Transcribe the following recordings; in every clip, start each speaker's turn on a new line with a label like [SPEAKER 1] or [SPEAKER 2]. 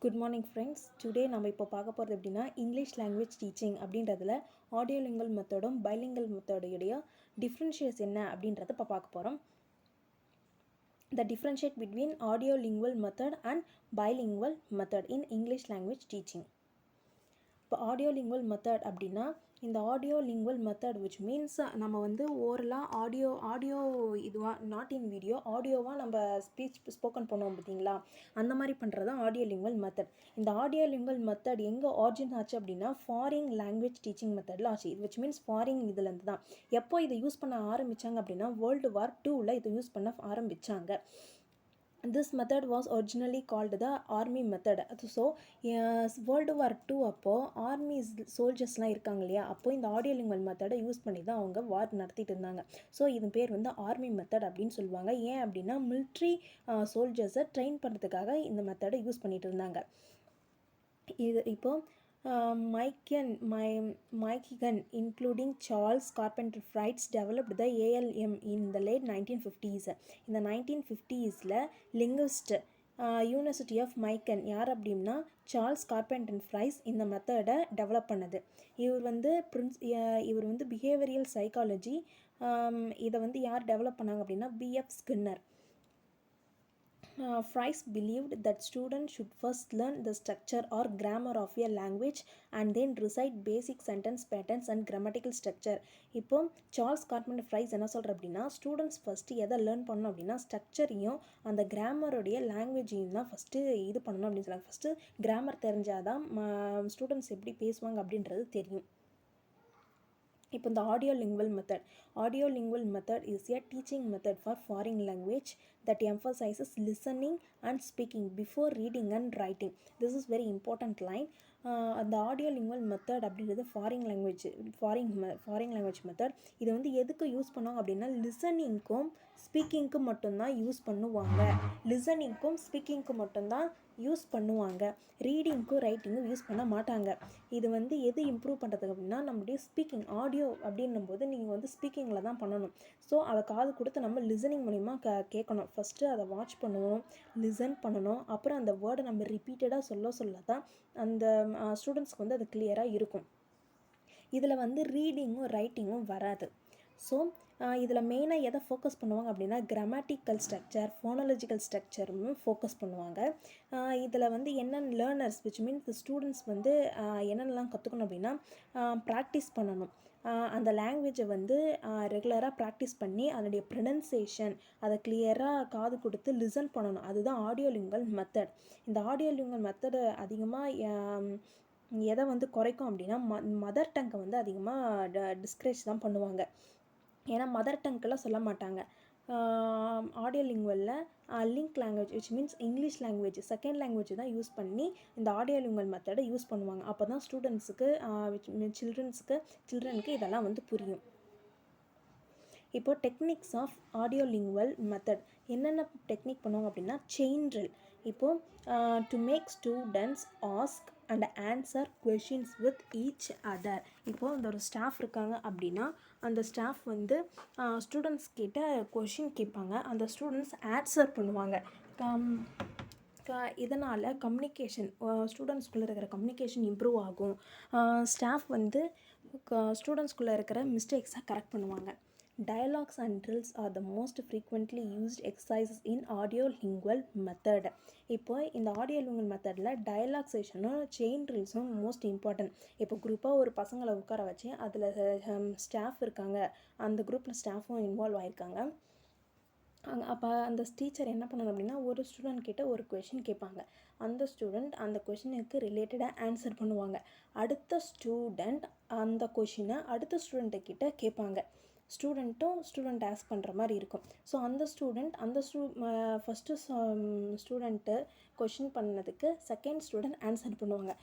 [SPEAKER 1] Good morning friends. Today நம்ம இப்போ பார்க்க போகிறது எப்படின்னா இங்கிலீஷ் லாங்குவேஜ் டீச்சிங் அப்படின்றதுல ஆடியோலிங்கல் மெத்தடும் பைலிங்கல் மெத்தோடைய டிஃப்ரென்ஷியேட்ஸ் என்ன அப்படின்றத இப்போ பார்க்க போகிறோம். The differentiate between audiolingual method and bilingual method in English language teaching. இப்போ ஆடியோலிங்குவல் மெத்தட் அப்படின்னா இந்த ஆடியோலிங்குவல் மெத்தட் விச் மீன்ஸ் நம்ம வந்து ஓரலாக ஆடியோ இதுவாக நாட் இன் வீடியோ ஆடியோவாக நம்ம ஸ்போக்கன் பண்ணுவோம் பார்த்தீங்களா, அந்த மாதிரி பண்ணுறது தான் ஆடியோலிங்குவல் மெத்தட். இந்த ஆடியோலிங்குவல் மெத்தட் எங்கே ஆரிஜின் ஆச்சு அப்படின்னா ஃபாரின் லாங்குவேஜ் டீச்சிங் மெத்தடில் ஆச்சு. இது விச் மீன்ஸ் ஃபாரின் இதுலேருந்து தான். எப்போ இதை யூஸ் பண்ண ஆரம்பித்தாங்க அப்படின்னா World War II இதை யூஸ் பண்ண ஆரம்பித்தாங்க. This method was originally called the army method. So World War II அப்போ ஆர்மி சோல்ஜர்ஸ்லாம் இருக்காங்க இல்லையா, அப்போ இந்த ஆடியோலிங்குவல் மெத்தடை யூஸ் பண்ணி தான் அவங்க வார் நடத்திட்டு இருந்தாங்க. ஸோ இது பேர் வந்து ஆர்மி மெத்தட் அப்படின்னு சொல்லுவாங்க. ஏன் அப்படின்னா மிலிட்ரி சோல்ஜர்ஸை ட்ரெயின் பண்ணுறதுக்காக இந்த மெத்தடை யூஸ் பண்ணிட்டு இருந்தாங்க. இது இப்போது Michigan, including Charles Carpenter Fritz, developed the ALM in the late 1950s. In the 1950s, linguist university of Michigan யார் அப்படின்னா சார்ல்ஸ் கார்பெண்டர் ஃப்ரைஸ் இந்த மெத்தடை டெவலப் பண்ணது. இவர் வந்து பிஹேவியரல் சைக்காலஜி. இதை வந்து யார் டெவலப் பண்ணாங்க அப்படின்னா PF Skinner. Fries believed that students should first learn the structure or grammar of a language and then recite basic sentence patterns and grammatical structure. இப்போ சார்ல்ஸ் கார்பெண்டர் ஃப்ரைஸ் என்ன சொல்கிற அப்படின்னா students first எதை learn பண்ணணும் அப்படின்னா ஸ்ட்ரக்சரையும் அந்த கிராமருடைய லாங்குவேஜையும் தான் first இது பண்ணணும் அப்படின்னு சொல்லுவாங்க. ஃபஸ்ட்டு கிராமர் தெரிஞ்சால் தான் ஸ்டூடெண்ட்ஸ் எப்படி பேசுவாங்க அப்படின்றது தெரியும். இப்போ இந்த audiolingual method is a teaching method for foreign language that emphasizes listening and speaking before reading and writing. This is very important line. அந்த ஆடியோலிங்குவல் மெத்தட் அப்படின்றது ஃபாரின் லாங்குவேஜ் மெத்தட். இது வந்து எதுக்கு யூஸ் பண்ணுவாங்க அப்படின்னா லிசனிங்க்கும் ஸ்பீக்கிங்க்கும் மட்டும்தான் யூஸ் பண்ணுவாங்க. ரீடிங்க்கும் ரைட்டிங்கும் யூஸ் பண்ண மாட்டாங்க. இது வந்து எது இம்ப்ரூவ் பண்ணுறதுக்கு அப்படின்னா நம்மளுடைய ஸ்பீக்கிங் ஆடியோ அப்படின்னும் போது நீங்கள் வந்து ஸ்பீக்கிங்கில் தான் பண்ணணும். ஸோ அதை காது கொடுத்து நம்ம லிசனிங் மூலிமா கேட்கணும். ஃபஸ்ட்டு அதை வாட்ச் பண்ணுவோம், லிசன் பண்ணணும். அப்புறம் அந்த வேர்டை நம்ம ரிப்பீட்டடாக சொல்ல தான் அந்த ஸ்டூடெண்ட்ஸ்க்கு வந்து அது கிளியராக இருக்கும். இதில் வந்து ரீடிங்கும் ரைட்டிங்கும் வராது. ஸோ இதில் மெயினாக எதை ஃபோக்கஸ் பண்ணுவாங்க அப்படின்னா கிராமட்டிக்கல் ஸ்ட்ரக்சர், ஃபோனாலஜிக்கல் ஸ்ட்ரக்சரும் ஃபோக்கஸ் பண்ணுவாங்க. இதில் வந்து என்னென்ன லேர்னர்ஸ் விச் மீன்ஸ் ஸ்டூடெண்ட்ஸ் வந்து என்னென்னலாம் கற்றுக்கணும் அப்படின்னா ப்ராக்டிஸ் பண்ணணும். அந்த லாங்குவேஜை வந்து ரெகுலராக ப்ராக்டிஸ் பண்ணி அதனுடைய ப்ரொனன்சியேஷன் அதை கிளியராக காது கொடுத்து லிசன் பண்ணணும். அதுதான் ஆடியோலிங்குவல் மெத்தட். இந்த ஆடியோலிங்குவல் மெத்தடு அதிகமாக எதை வந்து குறைக்கும் அப்படின்னா மதர் டங்கை வந்து அதிகமாக டிஸ்கரேஜ் தான் பண்ணுவாங்க. ஏன்னா மதர் டங்கெல்லாம் சொல்ல மாட்டாங்க. ஆடியோலிங்குவலில் link language which means English language second language தான் யூஸ் பண்ணி இந்த ஆடியோலிங்குவல் மெத்தடை யூஸ் பண்ணுவாங்க. அப்போ தான் ஸ்டூடெண்ட்ஸுக்கு சில்ட்ரனுக்கு இதெல்லாம் வந்து புரியும். இப்போது டெக்னிக்ஸ் ஆஃப் ஆடியோலிங்குவல் மெத்தட் என்னென்ன டெக்னிக் பண்ணுவாங்க அப்படின்னா செயின் ட்ரில். இப்போது to make students ask and answer questions with each other. இப்போது இந்த ஒரு ஸ்டாஃப் இருக்காங்க அப்படின்னா அந்த ஸ்டாஃப் வந்து ஸ்டூடெண்ட்ஸ் கிட்ட கொஷின் கேட்பாங்க, அந்த ஸ்டூடெண்ட்ஸ் ஆன்சர் பண்ணுவாங்க. இதனால் கம்யூனிகேஷன் ஸ்டூடெண்ட்ஸ்குள்ளே இருக்கிற கம்யூனிகேஷன் இம்ப்ரூவ் ஆகும். ஸ்டாஃப் வந்து ஸ்டூடெண்ட்ஸ்குள்ளே இருக்கிற மிஸ்டேக்ஸை கரெக்ட் பண்ணுவாங்க. Dialogues and drills are the most frequently used exercises in audiolingual method. இப்போ இந்த ஆடியோலிங்குவல் மெத்தடில் டயலாக் செஷனும் செயின் ட்ரில்ஸும் மோஸ்ட் இம்பார்ட்டன்ட். இப்போ குரூப்பாக ஒரு பசங்களை உட்கார வச்சு அதில் ஸ்டாஃப் இருக்காங்க, அந்த குரூப்பில் ஸ்டாஃபும் இன்வால்வ் ஆகிருக்காங்க. அப்போ அந்த டீச்சர் என்ன பண்ணணும் அப்படின்னா ஒரு ஸ்டூடெண்ட் கிட்ட ஒரு கொஷின் கேட்பாங்க, அந்த ஸ்டூடெண்ட் அந்த கொஷினுக்கு ரிலேட்டடாக ஆன்சர் பண்ணுவாங்க. அடுத்த ஸ்டூடெண்ட் அந்த கொஷினை அடுத்த ஸ்டூடெண்ட்டுக்கிட்ட கேட்பாங்க. ஸ்டூடெண்ட் ஆஸ்க் பண்ணுற மாதிரி இருக்கும். ஸோ அந்த ஃபஸ்ட்டு ஸ்டூடெண்ட்டு கொஷின் பண்ணதுக்கு செகண்ட் ஸ்டூடெண்ட் ஆன்சர் பண்ணுவாங்க.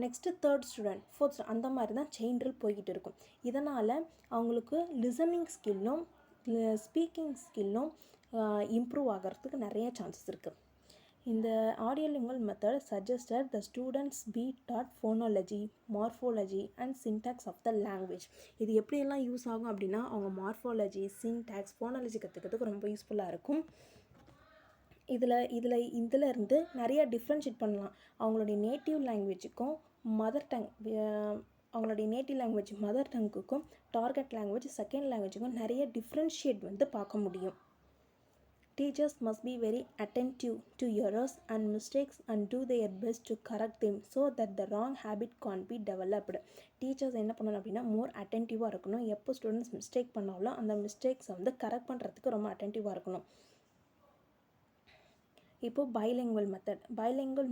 [SPEAKER 1] Next third student, fourth student, அந்த மாதிரி தான் செயின் ட்ரில் போய்கிட்டு இருக்கும். இதனால் அவங்களுக்கு லிசனிங் ஸ்கில்லும் ஸ்பீக்கிங் ஸ்கில்லும் இம்ப்ரூவ் ஆகிறதுக்கு நிறைய சான்சஸ் இருக்குது. இந்த audiolingual method suggested the students be taught phonology, morphology and syntax of the language. இது எப்படியெல்லாம் யூஸ் ஆகும் அப்படின்னா அவங்க மார்ஃபாலஜி, சின்டாக்ஸ், ஃபோனாலஜி கற்றுக்கிறதுக்கு ரொம்ப யூஸ்ஃபுல்லாக இருக்கும். இதில் இருந்து நிறையா டிஃப்ரென்ஷியேட் பண்ணலாம். அவங்களுடைய நேட்டிவ் லாங்குவேஜுக்கும் மதர் டங் அவங்களுடைய நேட்டிவ் லாங்குவேஜ் மதர் டங்குக்கும் டார்கெட் லாங்குவேஜ் செகண்ட் லாங்குவேஜுக்கும் நிறைய டிஃப்ரென்ஷியேட் வந்து பார்க்க முடியும். Teachers must be very attentive to errors and mistakes and do their best to correct them so that the wrong habit can't be developed. Teachers என்ன பண்ணணும் அப்படின்னா மோர் அட்டென்டிவாக இருக்கணும். எப்போ ஸ்டூடெண்ட்ஸ் மிஸ்டேக் பண்ணாலும் அந்த மிஸ்டேக்ஸை வந்து கரெக்ட் பண்ணுறதுக்கு ரொம்ப அட்டென்டிவாக இருக்கணும். இப்போது பைலிங்குவல்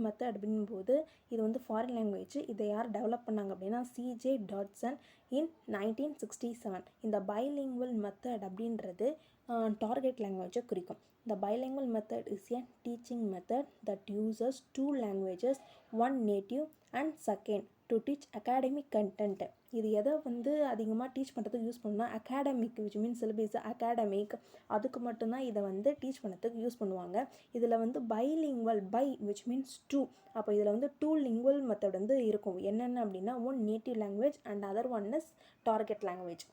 [SPEAKER 1] மெத்தட் அப்படின்போது இது வந்து ஃபாரின் லாங்குவேஜ். இதை யார் டெவலப் பண்ணாங்க அப்படின்னா C.J. டாட்சன் இன் 1967. இந்த பைலிங்குவல் மெத்தட் அப்படின்றது டார்கெட் லாங்குவேஜை குறிக்கும். The bilingual method is a teaching method that uses two languages, one native and second, to teach academic content. இது எதை வந்து அதிகமாக டீச் பண்ணுறதுக்கு யூஸ் பண்ணால் academic which means syllabus academic அதுக்கு மட்டும்தான் இதை வந்து டீச் பண்ணுறதுக்கு யூஸ் பண்ணுவாங்க. இதில் வந்து பைலிங்குவல் விச் மீன்ஸ் டூ. அப்போ இதில் வந்து டூ லிங்குவல் மெத்தட் வந்து இருக்கும். என்னென்ன அப்படின்னா one native language and other one is target language.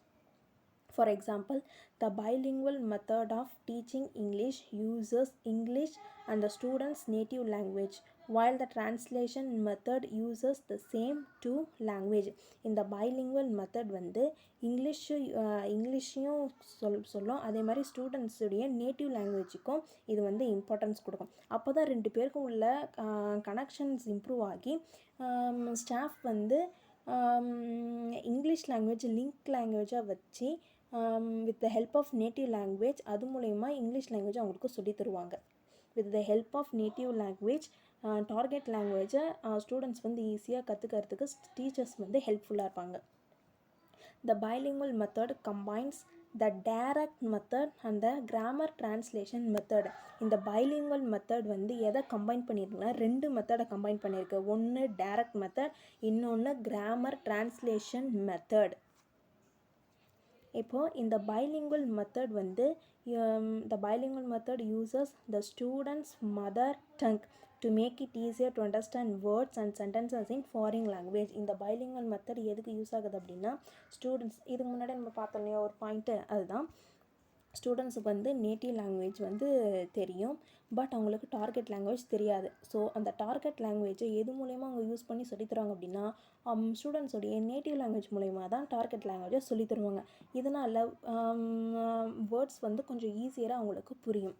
[SPEAKER 1] For example, the bilingual method of teaching English uses English and the student's native language, while the translation method uses the same two language. இந்த bilingual method வந்து இங்கிலீஷையும் சொல்லும், அதே மாதிரி ஸ்டூடெண்ட்ஸுடைய native லாங்குவேஜுக்கும் இது வந்து importance கொடுக்கும். அப்போ தான் ரெண்டு பேருக்கும் உள்ள கனெக்ஷன்ஸ் இம்ப்ரூவ் ஆகி ஸ்டாஃப் வந்து இங்கிலீஷ் லாங்குவேஜ் லிங்க் லாங்குவேஜாக வச்சு with the help of native language அது மூலயமா இங்கிலீஷ் லாங்குவேஜ் அவங்களுக்கு சொல்லி தருவாங்க. With the help of native language target லாங்குவேஜை ஸ்டூடெண்ட்ஸ் வந்து ஈஸியாக கற்றுக்கிறதுக்கு டீச்சர்ஸ் வந்து ஹெல்ப்ஃபுல்லாக இருப்பாங்க. The bilingual method combines the direct method and the grammar translation method. இந்த bilingual method வந்து எதை கம்பைன் பண்ணியிருக்குன்னா ரெண்டு மெத்தடை கம்பைன் பண்ணியிருக்கு. ஒன்று டைரக்ட் மெத்தட், இன்னொன்று கிராமர் டிரான்ஸ்லேஷன் மெத்தட். இப்போது இந்த bilingual method வந்து the bilingual method uses the student's mother tongue to make it easier to understand words and sentences in foreign language. இந்த bilingual method எதுக்கு யூஸ் ஆகுது அப்படின்னா ஸ்டூடெண்ட்ஸ் இதுக்கு முன்னாடி நம்ம பார்த்தோம் இல்லையா ஒரு பாயிண்ட்டு, அதுதான் ஸ்டூடெண்ட்ஸுக்கு வந்து நேட்டிவ் லாங்குவேஜ் வந்து தெரியும், பட் அவங்களுக்கு டார்கெட் லாங்குவேஜ் தெரியாது. ஸோ அந்த டார்கெட் லாங்குவேஜை எது மூலயமா அவங்க யூஸ் பண்ணி சொல்லித்தருவாங்க அப்படின்னா ஸ்டூடெண்ட்ஸோடைய நேட்டிவ் லாங்குவேஜ் மூலயமா தான் டார்கெட் லாங்குவேஜை சொல்லி தருவாங்க. இதனால் வேர்ட்ஸ் வந்து கொஞ்சம் ஈஸியராக அவங்களுக்கு புரியும்.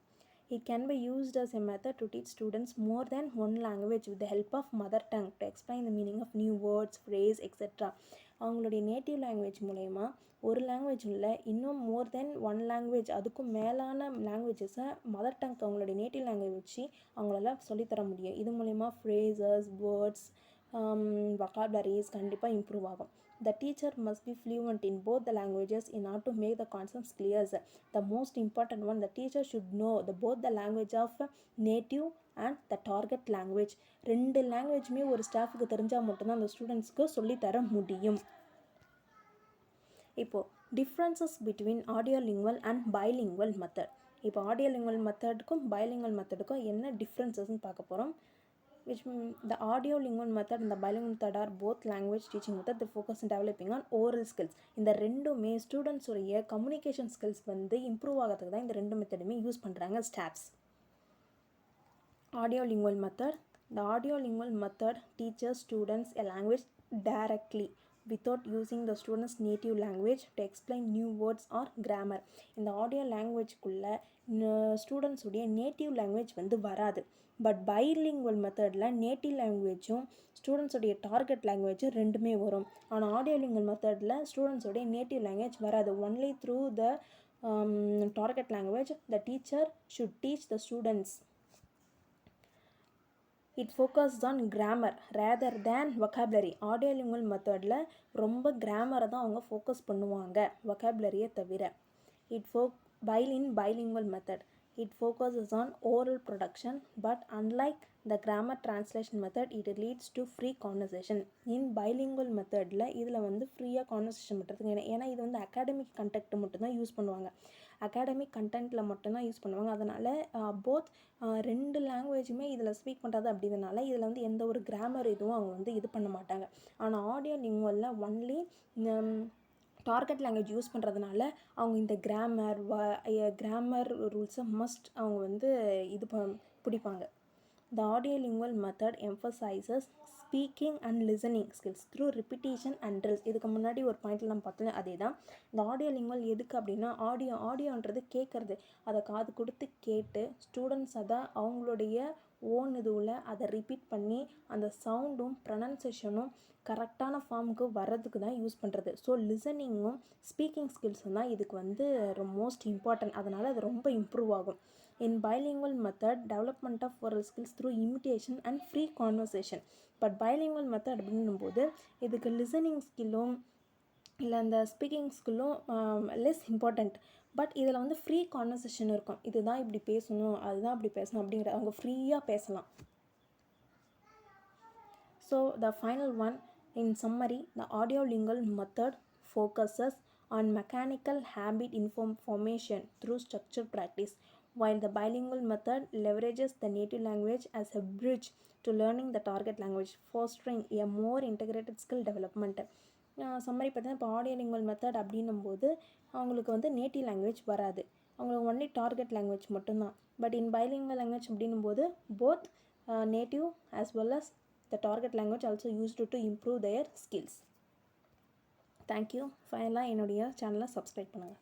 [SPEAKER 1] It can be used as a method to teach students more than one language with the help of mother tongue to explain the meaning of new words, phrase, etc. அவங்களுடைய native language மூலயமா ஒரு language இல்லை இன்னும் மோர் தென் one language அதுக்கும் மேலான லாங்குவேஜஸை mother tongue அவங்களுடைய native language வச்சு அவங்களால சொல்லித்தர முடியும். இது மூலயமா ஃப்ரேசஸ், வேர்ட்ஸ், vocabularies கண்டிப்பாக இம்ப்ரூவ் ஆகும். The teacher must be fluent in both the languages in order to make the concepts clear. The most important one, the teacher should know both the language of native and the target language. ரெண்டு லாங்குவேஜுமே ஒரு ஸ்டாஃபுக்கு தெரிஞ்சால் மட்டும்தான் அந்த ஸ்டூடெண்ட்ஸ்க்கு சொல்லித்தர முடியும். இப்போது differences between audiolingual and bilingual method. இப்போ ஆடியோலிங்குவல் மெத்தடுக்கும் பைலிங்குவல் மெத்தடுக்கும் என்ன டிஃப்ரென்சஸ்ன்னு பார்க்க போகிறோம். which the audiolingual method and the bilingual method are both language teaching method that focus on developing on oral skills. இந்த ரெண்டுமே ஸ்டூடெண்ட்ஸ் உடைய கம்யூனிகேஷன் ஸ்கில்ஸ் வந்து improve ஆகிறதுக்கு தான் இந்த ரெண்டு மெத்தடுமே யூஸ் பண்ணுறாங்க staffs. Audiolingual method. The audiolingual method teaches students a language directly without using the student's native language to explain new words or grammar. இந்த ஆடியோ லாங்குவேஜ்குள்ளே ஸ்டூடெண்ட்ஸ் உடைய நேட்டிவ் லாங்குவேஜ் வந்து வராது. பட் பைலிங்குவல் மெத்தடில் நேட்டிவ் லாங்குவேஜும் ஸ்டூடெண்ட்ஸோடைய டார்கெட் லாங்குவேஜும் ரெண்டுமே வரும். ஆனால் ஆடியோலிங்குவல் மெத்தடில் ஸ்டூடெண்ட்ஸோடைய native language வராது. Only through the target language the teacher should teach the students. It focuses on grammar rather than vocabulary. ஆடியோலிங்குவல் மெத்தடில் ரொம்ப கிராமரை தான் அவங்க ஃபோக்கஸ் பண்ணுவாங்க, vocabularyயை தவிர. Bilingual method. It focuses on oral production, but unlike the grammar translation method, it leads to free conversation. In bilingual methodல இதில் வந்து ஃப்ரீயாக conversation பண்ணுறதுக்கு ஏன்னா இது வந்து அகாடமிக் கண்டென்ட் மட்டும்தான் யூஸ் பண்ணுவாங்க. அகாடமிக் கண்டென்ட்டில் மட்டும்தான் யூஸ் பண்ணுவாங்க. அதனால் போத் ரெண்டு லாங்குவேஜுமே இதில் ஸ்பீக் பண்ணுறது அப்படிங்கிறதுனால இதில் வந்து எந்த ஒரு கிராமர் இதுவும் அவங்க வந்து இது பண்ண மாட்டாங்க. ஆனால் ஆடியோ லிங்குவலில் ஒன்லி டார்கெட் லாங்குவேஜ் யூஸ் பண்ணுறதுனால அவங்க இந்த கிராமர் ரூல்ஸை மஸ்ட் அவங்க வந்து பிடிப்பாங்க. The audiolingual method emphasizes speaking and listening skills through repetition and drills. இதுக்கு முன்னாடி ஒரு பாயிண்டில் நம்ம பார்த்தோம் அதே தான். இந்த ஆடியோலிங்குவல் எதுக்கு அப்படின்னா ஆடியோன்றது கேட்குறது, அதை காது கொடுத்து கேட்டு ஸ்டூடெண்ட்ஸ் அதை அவங்களுடைய ஓன் இதுவில் அதை ரிப்பீட் பண்ணி அந்த சவுண்டும் ப்ரனன்சேஷனும் கரெக்டான ஃபார்முக்கு வர்றதுக்கு தான் யூஸ் பண்ணுறது. ஸோ லிசனிங்கும் ஸ்பீக்கிங் ஸ்கில்ஸும் தான் இதுக்கு வந்து மோஸ்ட் இம்பார்ட்டன்ட். அதனால் அது ரொம்ப இம்ப்ரூவ் ஆகும். In bilingual method, development of oral skills through imitation and free conversation. But bilingual method அப்படின்னும்போது இதுக்கு லிசனிங் ஸ்கில்லும் இல்லை அந்த ஸ்பீக்கிங் ஸ்கில்லும் லெஸ் இம்பார்ட்டண்ட். பட் இதில் வந்து ஃப்ரீ கான்வர்சேஷன் இருக்கும். இதுதான் இப்படி பேசணும், அதுதான் இப்படி பேசணும் அப்படிங்கிற அவங்க ஃப்ரீயாக பேசலாம். So the final one, in summary, the audiolingual method focuses on mechanical habit formation through structured practice, while the bilingual method leverages the native language as a bridge to learning the target language, fostering a more integrated skill development. Summary பார்த்தீங்கன்னா இப்போ ஆடியோலிங்குவல் method அப்படின்னும்போது அவங்களுக்கு வந்து native language வராது, அவங்களுக்கு only target language மட்டும்தான். But in bilingual language அப்படின்னும்போது both native as well as the target language also used to improve their skills. Thank you. ஃபைனலாக என்னுடைய சேனலை சப்ஸ்கிரைப் பண்ணுங்கள்.